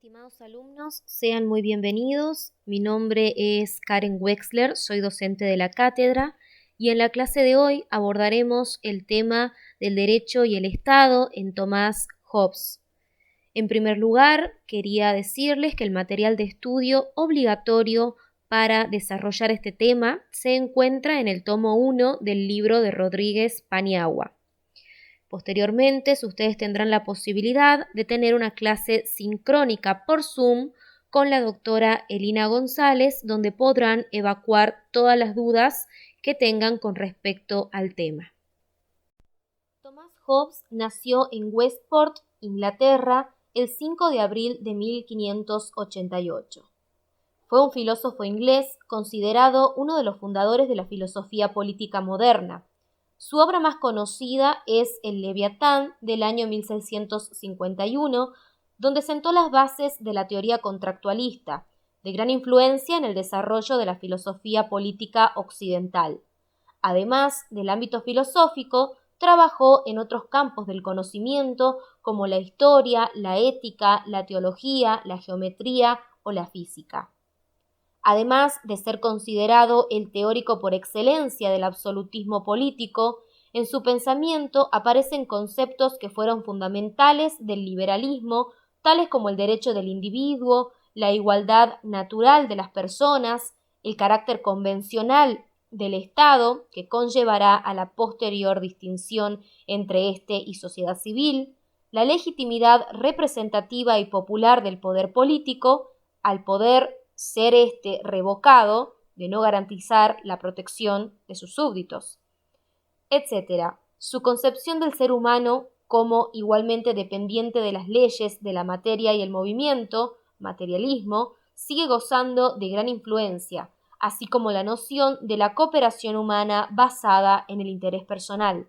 Estimados alumnos, sean muy bienvenidos. Mi nombre es Karen Wexler, soy docente de la cátedra y en la clase de hoy abordaremos el tema del derecho y el Estado en Thomas Hobbes. En primer lugar, quería decirles que el material de estudio obligatorio para desarrollar este tema se encuentra en el tomo 1 del libro de Rodríguez Paniagua. Posteriormente, ustedes tendrán la posibilidad de tener una clase sincrónica por Zoom con la doctora Elina González, donde podrán evacuar todas las dudas que tengan con respecto al tema. Thomas Hobbes nació en Westport, Inglaterra, el 5 de abril de 1588. Fue un filósofo inglés considerado uno de los fundadores de la filosofía política moderna. Su obra más conocida es El Leviatán, del año 1651, donde sentó las bases de la teoría contractualista, de gran influencia en el desarrollo de la filosofía política occidental. Además del ámbito filosófico, trabajó en otros campos del conocimiento como la historia, la ética, la teología, la geometría o la física. Además de ser considerado el teórico por excelencia del absolutismo político, en su pensamiento aparecen conceptos que fueron fundamentales del liberalismo, tales como el derecho del individuo, la igualdad natural de las personas, el carácter convencional del Estado, que conllevará a la posterior distinción entre éste y sociedad civil, la legitimidad representativa y popular del poder político, al poder ser revocado, de no garantizar la protección de sus súbditos, etc. Su concepción del ser humano como igualmente dependiente de las leyes de la materia y el movimiento, materialismo, sigue gozando de gran influencia, así como la noción de la cooperación humana basada en el interés personal.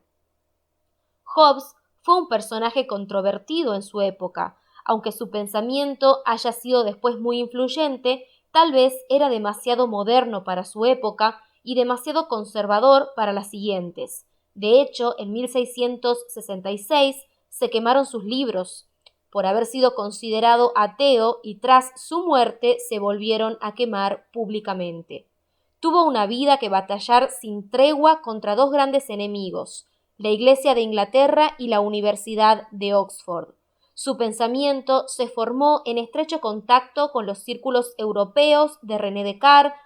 Hobbes fue un personaje controvertido en su época, aunque su pensamiento haya sido después muy influyente. Tal vez era demasiado moderno para su época y demasiado conservador para las siguientes. De hecho, en 1666 se quemaron sus libros por haber sido considerado ateo y tras su muerte se volvieron a quemar públicamente. Tuvo una vida que batallar sin tregua contra dos grandes enemigos, la Iglesia de Inglaterra y la Universidad de Oxford. Su pensamiento se formó en estrecho contacto con los círculos europeos de René Descartes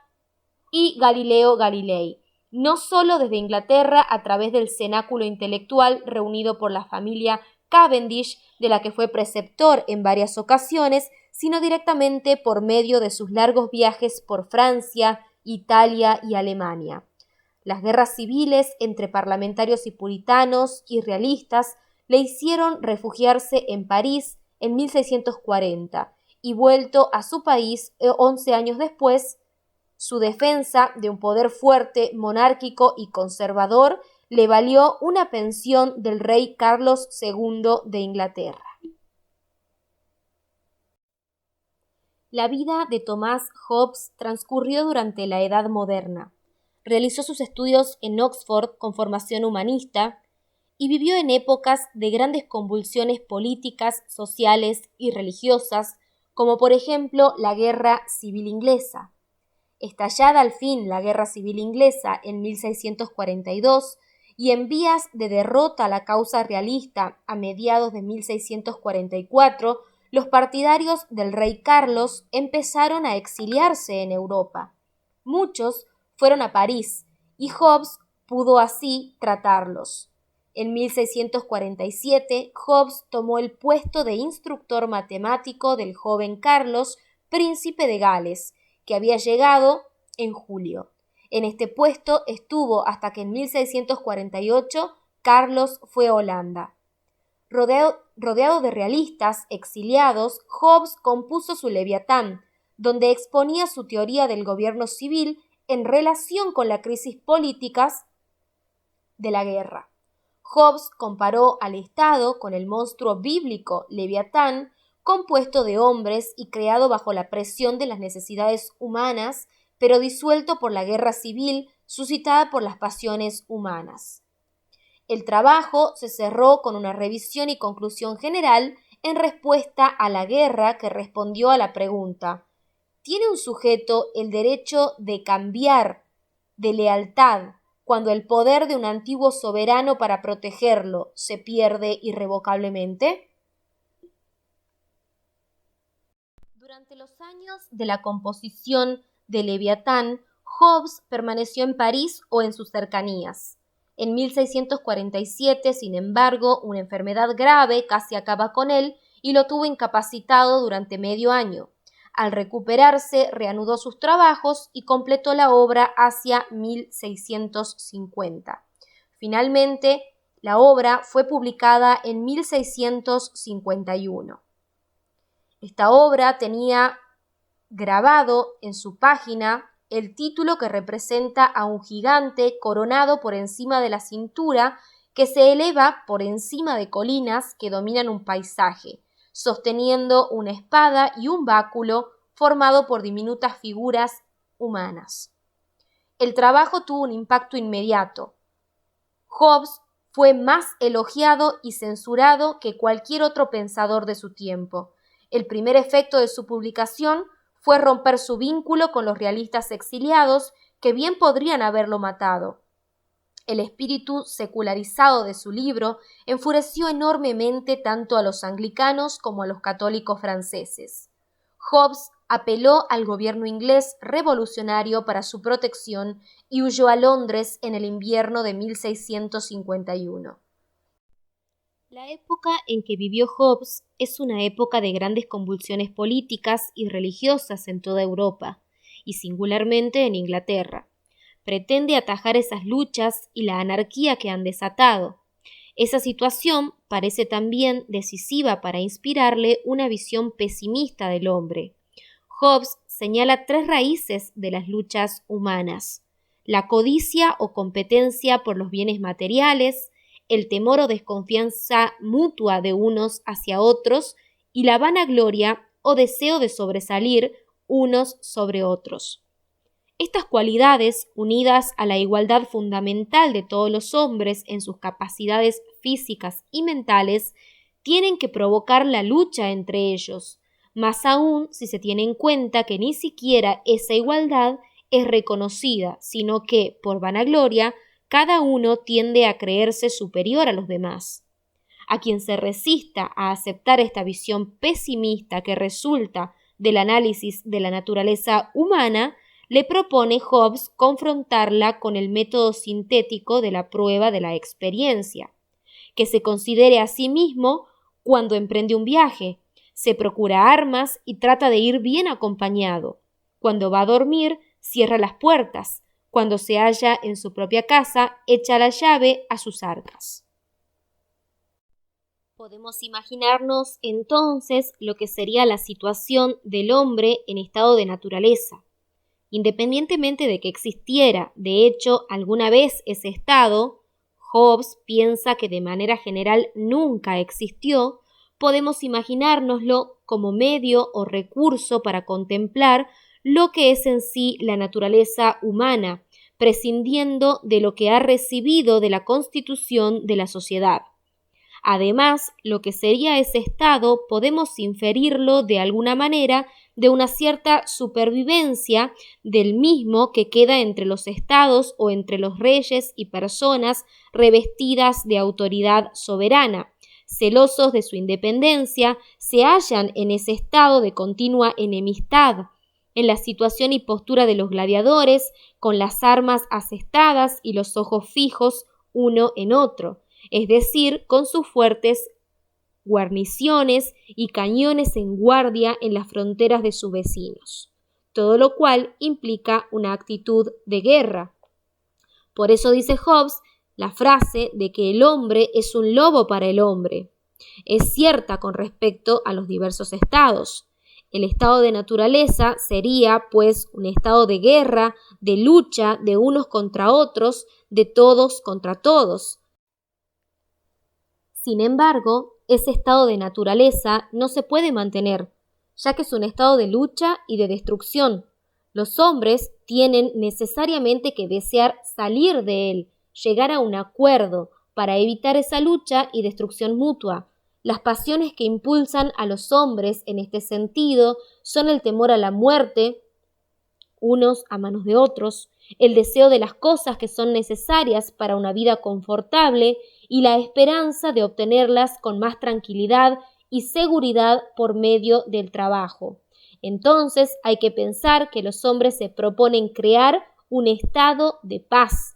y Galileo Galilei, no solo desde Inglaterra a través del cenáculo intelectual reunido por la familia Cavendish, de la que fue preceptor en varias ocasiones, sino directamente por medio de sus largos viajes por Francia, Italia y Alemania. Las guerras civiles entre parlamentarios y puritanos y realistas le hicieron refugiarse en París en 1640 y vuelto a su país 11 años después, su defensa de un poder fuerte, monárquico y conservador le valió una pensión del rey Carlos II de Inglaterra. La vida de Thomas Hobbes transcurrió durante la Edad Moderna. Realizó sus estudios en Oxford con formación humanista y vivió en épocas de grandes convulsiones políticas, sociales y religiosas, como por ejemplo la Guerra Civil Inglesa. Estallada al fin la Guerra Civil Inglesa en 1642 y en vías de derrota a la causa realista a mediados de 1644, los partidarios del rey Carlos empezaron a exiliarse en Europa. Muchos fueron a París y Hobbes pudo así tratarlos. En 1647, Hobbes tomó el puesto de instructor matemático del joven Carlos, príncipe de Gales, que había llegado en julio. En este puesto estuvo hasta que en 1648 Carlos fue a Holanda. Rodeado de realistas exiliados, Hobbes compuso su Leviatán, donde exponía su teoría del gobierno civil en relación con las crisis políticas de la guerra. Hobbes comparó al Estado con el monstruo bíblico Leviatán, compuesto de hombres y creado bajo la presión de las necesidades humanas, pero disuelto por la guerra civil suscitada por las pasiones humanas. El trabajo se cerró con una revisión y conclusión general en respuesta a la guerra que respondió a la pregunta: ¿tiene un sujeto el derecho de cambiar de lealtad cuando el poder de un antiguo soberano para protegerlo se pierde irrevocablemente? Durante los años de la composición de Leviatán, Hobbes permaneció en París o en sus cercanías. En 1647, sin embargo, una enfermedad grave casi acaba con él y lo tuvo incapacitado durante medio año. Al recuperarse, reanudó sus trabajos y completó la obra hacia 1650. Finalmente, la obra fue publicada en 1651. Esta obra tenía grabado en su página el título que representa a un gigante coronado por encima de la cintura que se eleva por encima de colinas que dominan un paisaje, sosteniendo una espada y un báculo formado por diminutas figuras humanas. El trabajo tuvo un impacto inmediato. Hobbes fue más elogiado y censurado que cualquier otro pensador de su tiempo. El primer efecto de su publicación fue romper su vínculo con los realistas exiliados que bien podrían haberlo matado. El espíritu secularizado de su libro enfureció enormemente tanto a los anglicanos como a los católicos franceses. Hobbes apeló al gobierno inglés revolucionario para su protección y huyó a Londres en el invierno de 1651. La época en que vivió Hobbes es una época de grandes convulsiones políticas y religiosas en toda Europa, y singularmente en Inglaterra. Pretende atajar esas luchas y la anarquía que han desatado. Esa situación parece también decisiva para inspirarle una visión pesimista del hombre. Hobbes señala 3 raíces de las luchas humanas: la codicia o competencia por los bienes materiales, el temor o desconfianza mutua de unos hacia otros y la vanagloria o deseo de sobresalir unos sobre otros. Estas cualidades, unidas a la igualdad fundamental de todos los hombres en sus capacidades físicas y mentales, tienen que provocar la lucha entre ellos, más aún si se tiene en cuenta que ni siquiera esa igualdad es reconocida, sino que, por vanagloria, cada uno tiende a creerse superior a los demás. A quien se resista a aceptar esta visión pesimista que resulta del análisis de la naturaleza humana, le propone Hobbes confrontarla con el método sintético de la prueba de la experiencia, que se considere a sí mismo cuando emprende un viaje, se procura armas y trata de ir bien acompañado. Cuando va a dormir, cierra las puertas. Cuando se halla en su propia casa, echa la llave a sus arcas. Podemos imaginarnos entonces lo que sería la situación del hombre en estado de naturaleza. Independientemente de que existiera, de hecho, alguna vez ese estado, Hobbes piensa que de manera general nunca existió, podemos imaginárnoslo como medio o recurso para contemplar lo que es en sí la naturaleza humana, prescindiendo de lo que ha recibido de la constitución de la sociedad. Además, lo que sería ese estado podemos inferirlo de alguna manera de una cierta supervivencia del mismo que queda entre los estados o entre los reyes y personas revestidas de autoridad soberana. Celosos de su independencia, se hallan en ese estado de continua enemistad, en la situación y postura de los gladiadores, con las armas asestadas y los ojos fijos uno en otro, es decir, con sus fuertes guarniciones y cañones en guardia en las fronteras de sus vecinos, todo lo cual implica una actitud de guerra. Por eso dice Hobbes la frase de que el hombre es un lobo para el hombre. Es cierta con respecto a los diversos estados. El estado de naturaleza sería, pues, un estado de guerra, de lucha de unos contra otros, de todos contra todos. Sin embargo, ese estado de naturaleza no se puede mantener, ya que es un estado de lucha y de destrucción. Los hombres tienen necesariamente que desear salir de él, llegar a un acuerdo para evitar esa lucha y destrucción mutua. Las pasiones que impulsan a los hombres en este sentido son el temor a la muerte, unos a manos de otros, el deseo de las cosas que son necesarias para una vida confortable y la esperanza de obtenerlas con más tranquilidad y seguridad por medio del trabajo. Entonces hay que pensar que los hombres se proponen crear un estado de paz.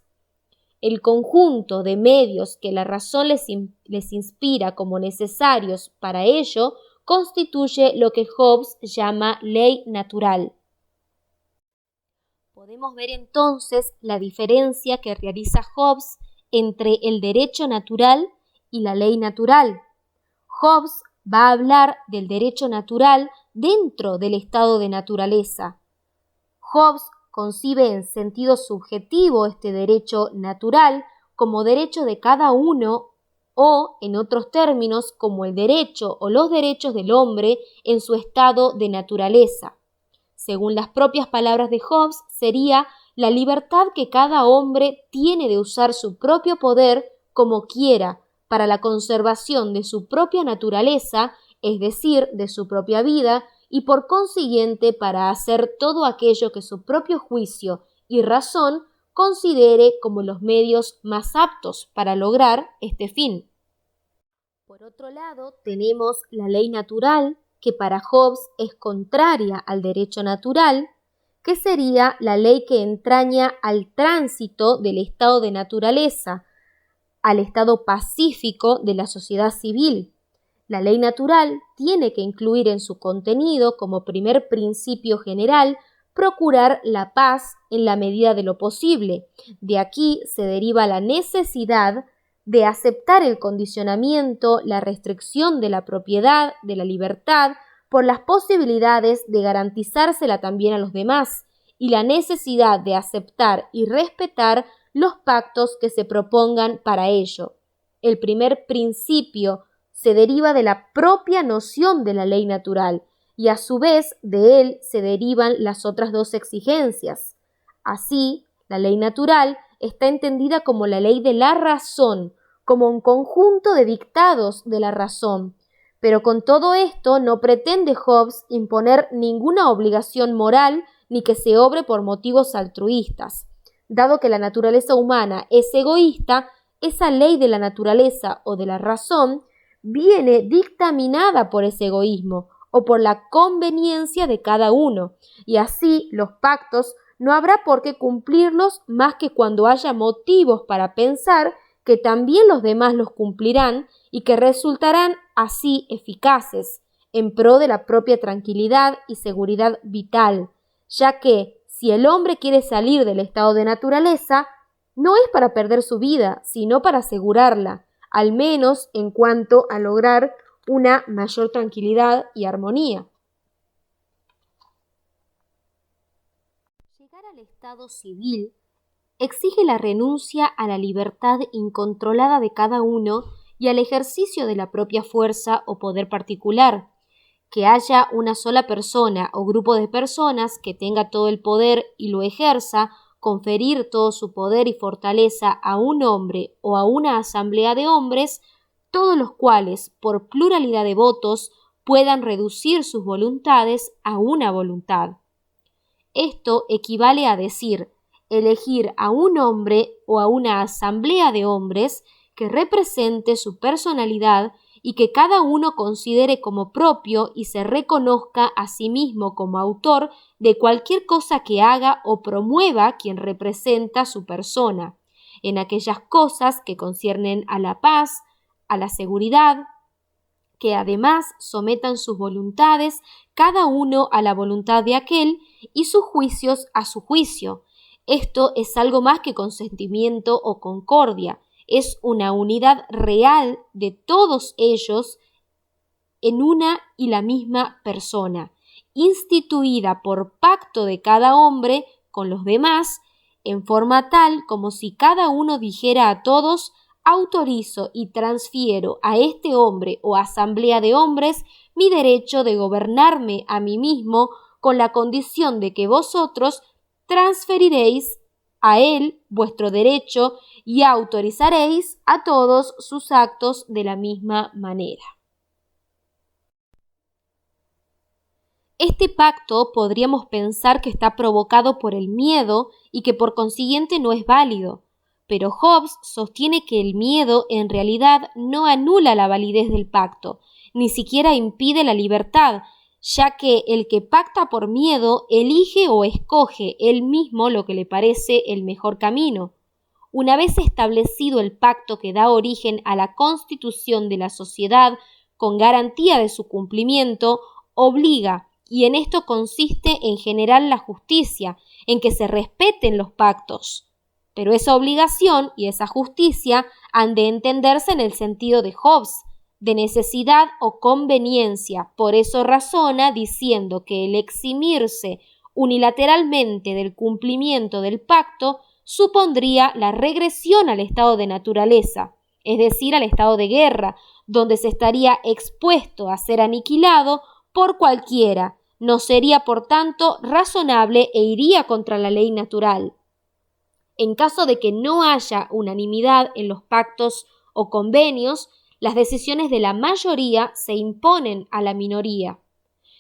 El conjunto de medios que la razón les inspira como necesarios para ello constituye lo que Hobbes llama ley natural. Podemos ver entonces la diferencia que realiza Hobbes entre el derecho natural y la ley natural. Hobbes va a hablar del derecho natural dentro del estado de naturaleza. Hobbes concibe en sentido subjetivo este derecho natural como derecho de cada uno o, en otros términos, como el derecho o los derechos del hombre en su estado de naturaleza. Según las propias palabras de Hobbes, sería la libertad que cada hombre tiene de usar su propio poder como quiera para la conservación de su propia naturaleza, es decir, de su propia vida, y por consiguiente para hacer todo aquello que su propio juicio y razón considere como los medios más aptos para lograr este fin. Por otro lado, tenemos la ley natural, que para Hobbes es contraria al derecho natural, que sería la ley que entraña al tránsito del estado de naturaleza al estado pacífico de la sociedad civil. La ley natural tiene que incluir en su contenido, como primer principio general, procurar la paz en la medida de lo posible. De aquí se deriva la necesidad de aceptar el condicionamiento, la restricción de la propiedad, de la libertad, por las posibilidades de garantizársela también a los demás, y la necesidad de aceptar y respetar los pactos que se propongan para ello. El primer principio se deriva de la propia noción de la ley natural y a su vez de él se derivan las otras dos exigencias. Así, la ley natural está entendida como la ley de la razón, como un conjunto de dictados de la razón. Pero con todo esto no pretende Hobbes imponer ninguna obligación moral ni que se obre por motivos altruistas. Dado que la naturaleza humana es egoísta, esa ley de la naturaleza o de la razón viene dictaminada por ese egoísmo o por la conveniencia de cada uno, y así los pactos no habrá por qué cumplirlos más que cuando haya motivos para pensar que también los demás los cumplirán y que resultarán así eficaces en pro de la propia tranquilidad y seguridad vital, ya que si el hombre quiere salir del estado de naturaleza, no es para perder su vida, sino para asegurarla, al menos en cuanto a lograr una mayor tranquilidad y armonía. Llegar al estado civil exige la renuncia a la libertad incontrolada de cada uno y al ejercicio de la propia fuerza o poder particular. Que haya una sola persona o grupo de personas que tenga todo el poder y lo ejerza, conferir todo su poder y fortaleza a un hombre o a una asamblea de hombres, todos los cuales, por pluralidad de votos, puedan reducir sus voluntades a una voluntad. Esto equivale a decir, elegir a un hombre o a una asamblea de hombres que represente su personalidad y que cada uno considere como propio y se reconozca a sí mismo como autor de cualquier cosa que haga o promueva quien representa su persona, en aquellas cosas que conciernen a la paz, a la seguridad, que además sometan sus voluntades cada uno a la voluntad de aquel y sus juicios a su juicio. Esto es algo más que consentimiento o concordia, es una unidad real de todos ellos en una y la misma persona, instituida por pacto de cada hombre con los demás, en forma tal como si cada uno dijera a todos: autorizo y transfiero a este hombre o asamblea de hombres mi derecho de gobernarme a mí mismo con la condición de que vosotros transferiréis a él vuestro derecho y autorizaréis a todos sus actos de la misma manera. Este pacto podríamos pensar que está provocado por el miedo y que por consiguiente no es válido, pero Hobbes sostiene que el miedo en realidad no anula la validez del pacto, ni siquiera impide la libertad, ya que el que pacta por miedo elige o escoge él mismo lo que le parece el mejor camino. Una vez establecido el pacto que da origen a la constitución de la sociedad, con garantía de su cumplimiento, obliga, y en esto consiste en general la justicia, en que se respeten los pactos. Pero esa obligación y esa justicia han de entenderse en el sentido de Hobbes, de necesidad o conveniencia. Por eso razona diciendo que el eximirse unilateralmente del cumplimiento del pacto supondría la regresión al estado de naturaleza, es decir, al estado de guerra, donde se estaría expuesto a ser aniquilado por cualquiera. No sería, por tanto, razonable e iría contra la ley natural. En caso de que no haya unanimidad en los pactos o convenios, las decisiones de la mayoría se imponen a la minoría.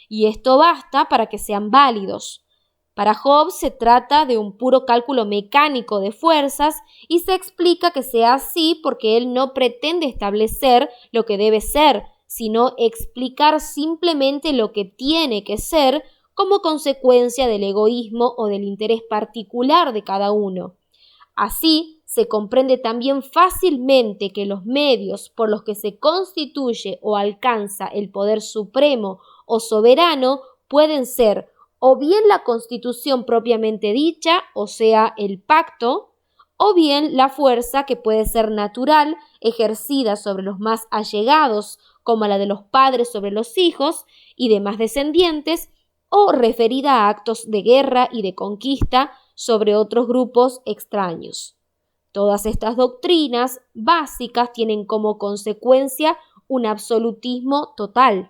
Y esto basta para que sean válidos. Para Hobbes se trata de un puro cálculo mecánico de fuerzas y se explica que sea así porque él no pretende establecer lo que debe ser, sino explicar simplemente lo que tiene que ser como consecuencia del egoísmo o del interés particular de cada uno. Así, se comprende también fácilmente que los medios por los que se constituye o alcanza el poder supremo o soberano pueden ser o bien la Constitución propiamente dicha, o sea, el pacto, o bien la fuerza que puede ser natural, ejercida sobre los más allegados, como la de los padres sobre los hijos y demás descendientes, o referida a actos de guerra y de conquista sobre otros grupos extraños. Todas estas doctrinas básicas tienen como consecuencia un absolutismo total.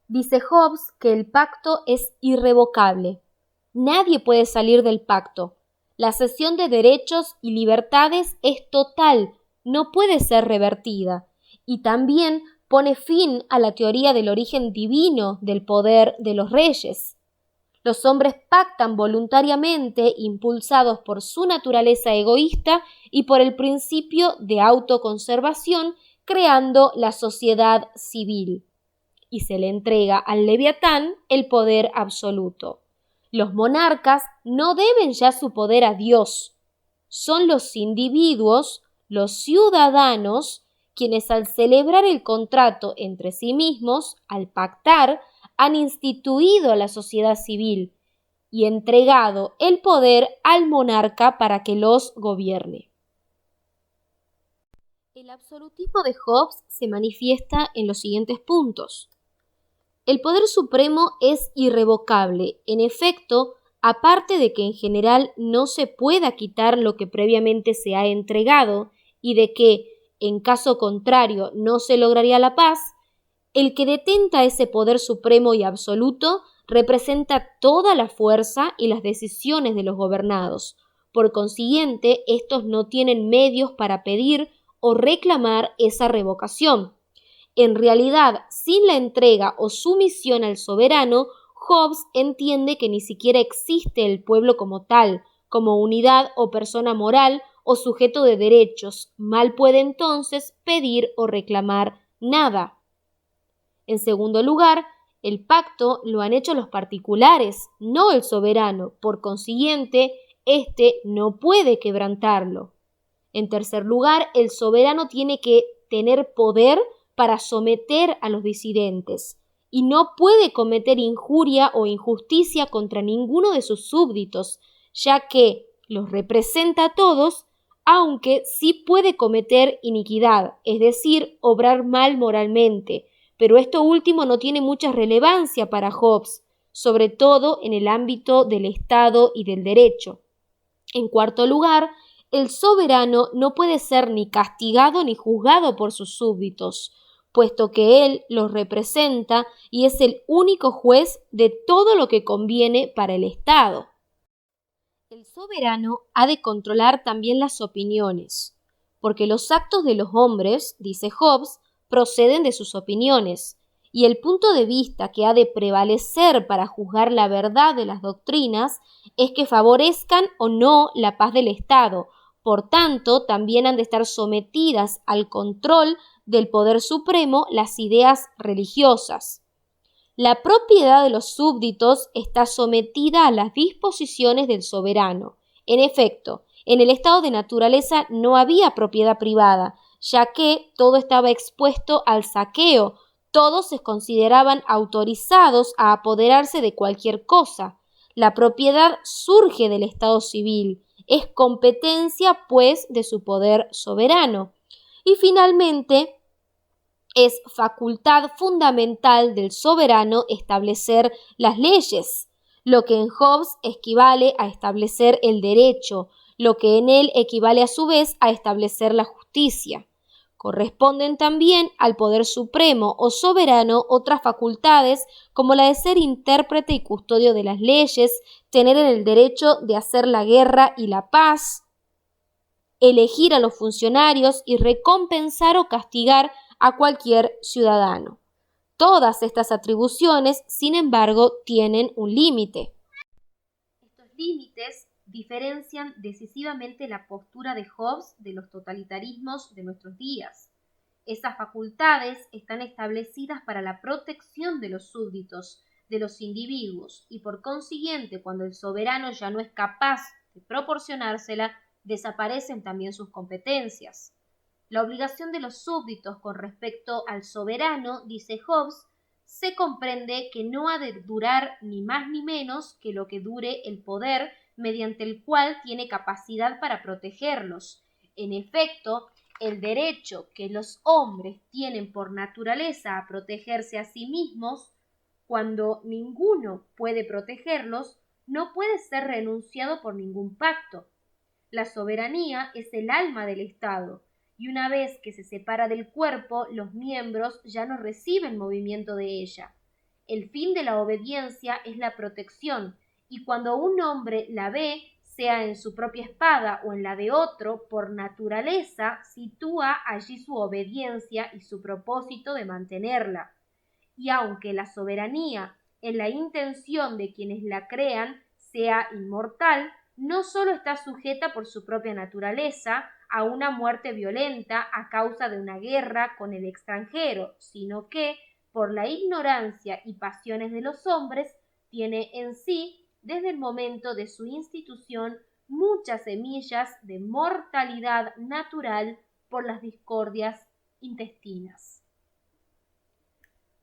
Dice Hobbes que el pacto es irrevocable. Nadie puede salir del pacto. La cesión de derechos y libertades es total, no puede ser revertida. Y también pone fin a la teoría del origen divino del poder de los reyes. Los hombres pactan voluntariamente, impulsados por su naturaleza egoísta y por el principio de autoconservación, creando la sociedad civil. Y se le entrega al Leviatán el poder absoluto. Los monarcas no deben ya su poder a Dios. Son los individuos, los ciudadanos, quienes al celebrar el contrato entre sí mismos, al pactar, han instituido la sociedad civil y entregado el poder al monarca para que los gobierne. El absolutismo de Hobbes se manifiesta en los siguientes puntos. El poder supremo es irrevocable. En efecto, aparte de que en general no se pueda quitar lo que previamente se ha entregado y de que, en caso contrario, no se lograría la paz, el que detenta ese poder supremo y absoluto representa toda la fuerza y las decisiones de los gobernados. Por consiguiente, estos no tienen medios para pedir o reclamar esa revocación. En realidad, sin la entrega o sumisión al soberano, Hobbes entiende que ni siquiera existe el pueblo como tal, como unidad o persona moral o sujeto de derechos. Mal puede entonces pedir o reclamar nada. En segundo lugar, el pacto lo han hecho los particulares, no el soberano. Por consiguiente, éste no puede quebrantarlo. En tercer lugar, el soberano tiene que tener poder para someter a los disidentes y no puede cometer injuria o injusticia contra ninguno de sus súbditos, ya que los representa a todos, aunque sí puede cometer iniquidad, es decir, obrar mal moralmente, pero esto último no tiene mucha relevancia para Hobbes, sobre todo en el ámbito del Estado y del derecho. En cuarto lugar, el soberano no puede ser ni castigado ni juzgado por sus súbditos, puesto que él los representa y es el único juez de todo lo que conviene para el Estado. El soberano ha de controlar también las opiniones, porque los actos de los hombres, dice Hobbes, proceden de sus opiniones, y el punto de vista que ha de prevalecer para juzgar la verdad de las doctrinas es que favorezcan o no la paz del Estado. Por tanto, también han de estar sometidas al control del poder supremo las ideas religiosas. La propiedad de los súbditos está sometida a las disposiciones del soberano. En efecto, en el estado de naturaleza no había propiedad privada, ya que todo estaba expuesto al saqueo. Todos se consideraban autorizados a apoderarse de cualquier cosa. La propiedad surge del estado civil, es competencia, pues, de su poder soberano. Y finalmente, es facultad fundamental del soberano establecer las leyes, lo que en Hobbes equivale a establecer el derecho, lo que en él equivale a su vez a establecer la justicia. Corresponden también al poder supremo o soberano otras facultades como la de ser intérprete y custodio de las leyes, tener el derecho de hacer la guerra y la paz, elegir a los funcionarios y recompensar o castigar a cualquier ciudadano. Todas estas atribuciones, sin embargo, tienen un límite. Estos límites diferencian decisivamente la postura de Hobbes de los totalitarismos de nuestros días. Esas facultades están establecidas para la protección de los súbditos, de los individuos, y por consiguiente, cuando el soberano ya no es capaz de proporcionársela, desaparecen también sus competencias. La obligación de los súbditos con respecto al soberano, dice Hobbes, se comprende que no ha de durar ni más ni menos que lo que dure el poder mediante el cual tiene capacidad para protegerlos. En efecto, el derecho que los hombres tienen por naturaleza a protegerse a sí mismos, cuando ninguno puede protegerlos, no puede ser renunciado por ningún pacto. La soberanía es el alma del Estado, y una vez que se separa del cuerpo, los miembros ya no reciben movimiento de ella. El fin de la obediencia es la protección, y cuando un hombre la ve, sea en su propia espada o en la de otro, por naturaleza sitúa allí su obediencia y su propósito de mantenerla. Y aunque la soberanía, en la intención de quienes la crean, sea inmortal, no solo está sujeta por su propia naturaleza a una muerte violenta a causa de una guerra con el extranjero, sino que, por la ignorancia y pasiones de los hombres, tiene en sí, desde el momento de su institución, muchas semillas de mortalidad natural por las discordias intestinas.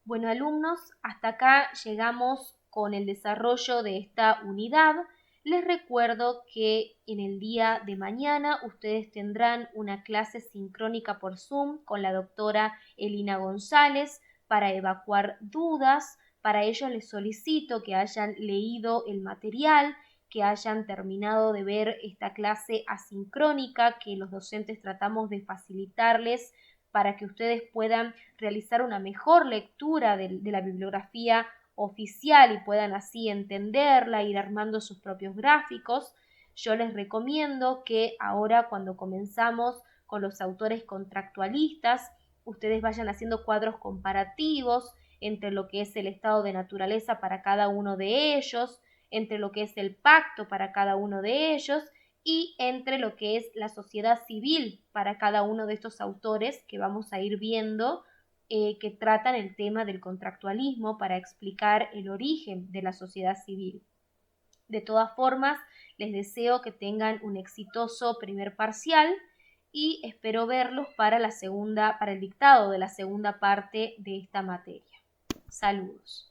Bueno, alumnos, hasta acá llegamos con el desarrollo de esta unidad. Les recuerdo que en el día de mañana ustedes tendrán una clase sincrónica por Zoom con la doctora Elina González para evacuar dudas. Para ello les solicito que hayan leído el material, que hayan terminado de ver esta clase asincrónica que los docentes tratamos de facilitarles para que ustedes puedan realizar una mejor lectura de la bibliografía oficial y puedan así entenderla, ir armando sus propios gráficos. Yo les recomiendo que ahora, cuando comenzamos con los autores contractualistas, ustedes vayan haciendo cuadros comparativos entre lo que es el estado de naturaleza para cada uno de ellos, entre lo que es el pacto para cada uno de ellos y entre lo que es la sociedad civil para cada uno de estos autores que vamos a ir viendo que tratan el tema del contractualismo para explicar el origen de la sociedad civil. De todas formas, les deseo que tengan un exitoso primer parcial y espero verlos para el dictado de la segunda parte de esta materia. Saludos.